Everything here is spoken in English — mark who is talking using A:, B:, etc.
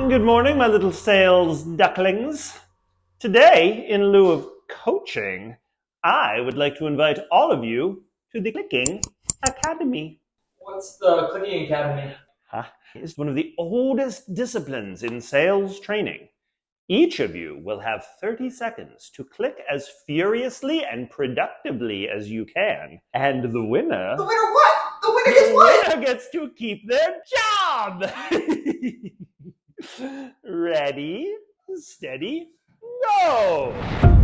A: Good morning, my little sales ducklings. Today, in lieu of coaching, I would like to invite all of you to the Clicking Academy.
B: What's the Clicking Academy?
A: It's one of the oldest disciplines in sales training. Each of you will have 30 seconds to click as furiously and productively as you can. And the winner...
B: The winner what? The winner gets what?
A: The winner gets to keep their job! Ready, steady, go!